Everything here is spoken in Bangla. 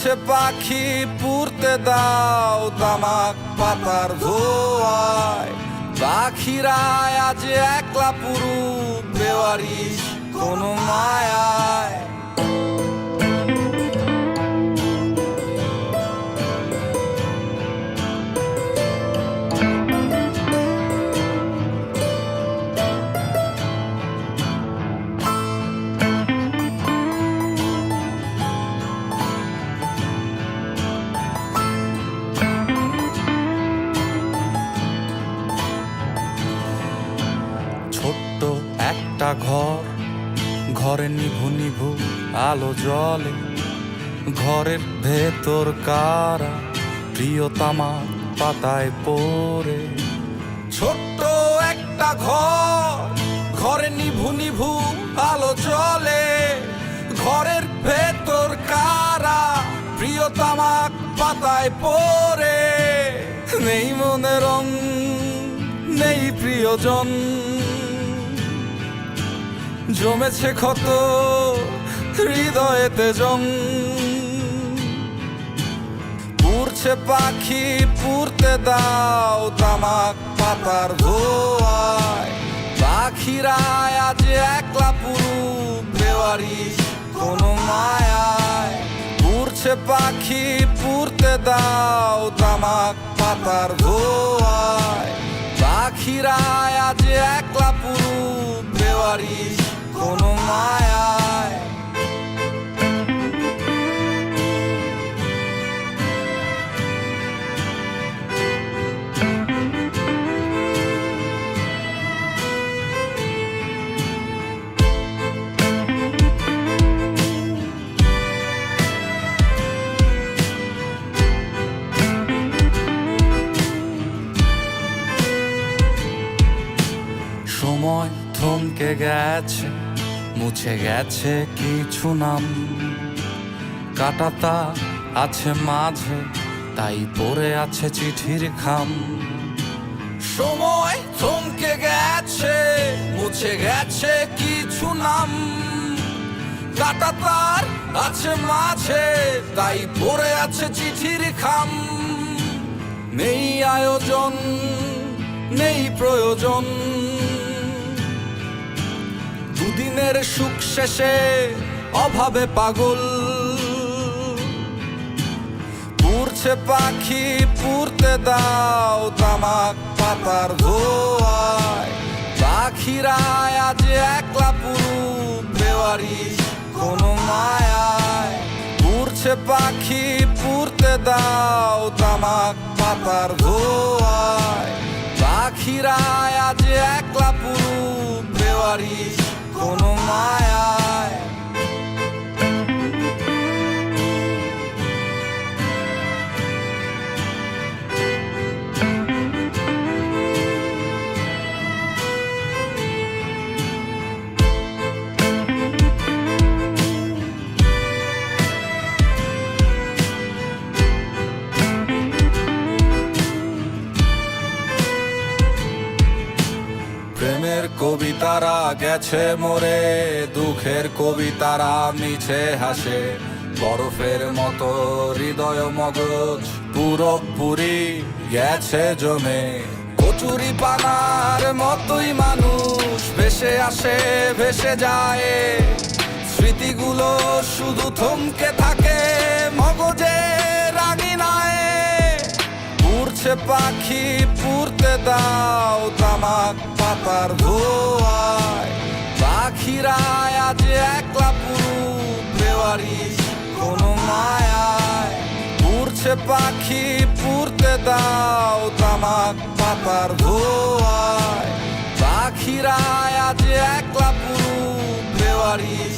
উড়ছে পাখি পুড়তে দাও তামাক পাতার ধোয়ায়, পাখিরায় আজ একলা পুরু বেওয়ারিশ কোনো মায়ায়। ছোট্ট একটা ঘর, ঘরে নিভু নিভু আলো জ্বলে, ঘরের ভেতর কারা প্রিয় তামাক পাতায় পড়ে। ছোট্ট একটা ঘর, ঘরে নিভু নিভু আলো জ্বলে, ঘরের ভেতর কারা প্রিয় তামাক পাতায় পড়ে। নেই মনে রং, নেই প্রিয়জন, জমেছে ক্ষত হৃদয়েতে জং। উড়ছে পাখি পুড়তে দাও তামাক পাতার ধোয়ায়, পাখিরায় আজ একলা পুরু বেওয়ারিশ কোনো মায়ায়। উড়ছে পাখি পুড়তে দাও তামাক পাতার ধোয়ায়, পাখিরায় আজ একলা পুরু বেওয়ারিশ কোনো মায়ায়। সময় থমকে গেছে, মুছে গেছে কিছু নাম, কাটাতা আছে মাঝে তাই পড়ে আছে চিঠির খাম। সময় থমকে গেছে, মুছে গেছে কিছু নাম, কাটাতার আছে মাঝে তাই পড়ে আছে চিঠির খাম। নেই আয়োজন, নেই প্রয়োজন, দুদিনের সুখ শেষে অভাবে পাগল। উড়ছে পাখি পুড়তে দাও তামাক পাতার ধোয়ায়, পাখিরায় আজ একলা পুরু বেওয়ারিশ কোনো মায়ায়। উড়ছে পাখি পুড়তে দাও তামাক পাতার ধোয়ায়, পাখিরায় আজ একলা পুরু বেওয়ারিশ কোনো মায়ায়। প্রেমের কবিতারা গেছে মরে, দুঃখের কবিতারা মিছে হাসে, বরফের মতো হৃদয় মগজ পুরোপুরি গেছে জমে। কচুরি পানার মতোই মানুষ ভেসে আসে ভেসে যায়, স্মৃতিগুলো শুধু থমকে থাকে মগজে রাঙিনায়। উড়ছে পাখি পুড়তে দাও তামাক পাতার ধোয়ায়, পাখিরায় আজ একলা পুরু বেওয়ারিশ কোনো মায়ায়। উড়ছে পাখি পুড়তে দাও তামাক পাতার ধোয়ায়, পাখিরায় আজ একলা পুরু বেওয়ারিশ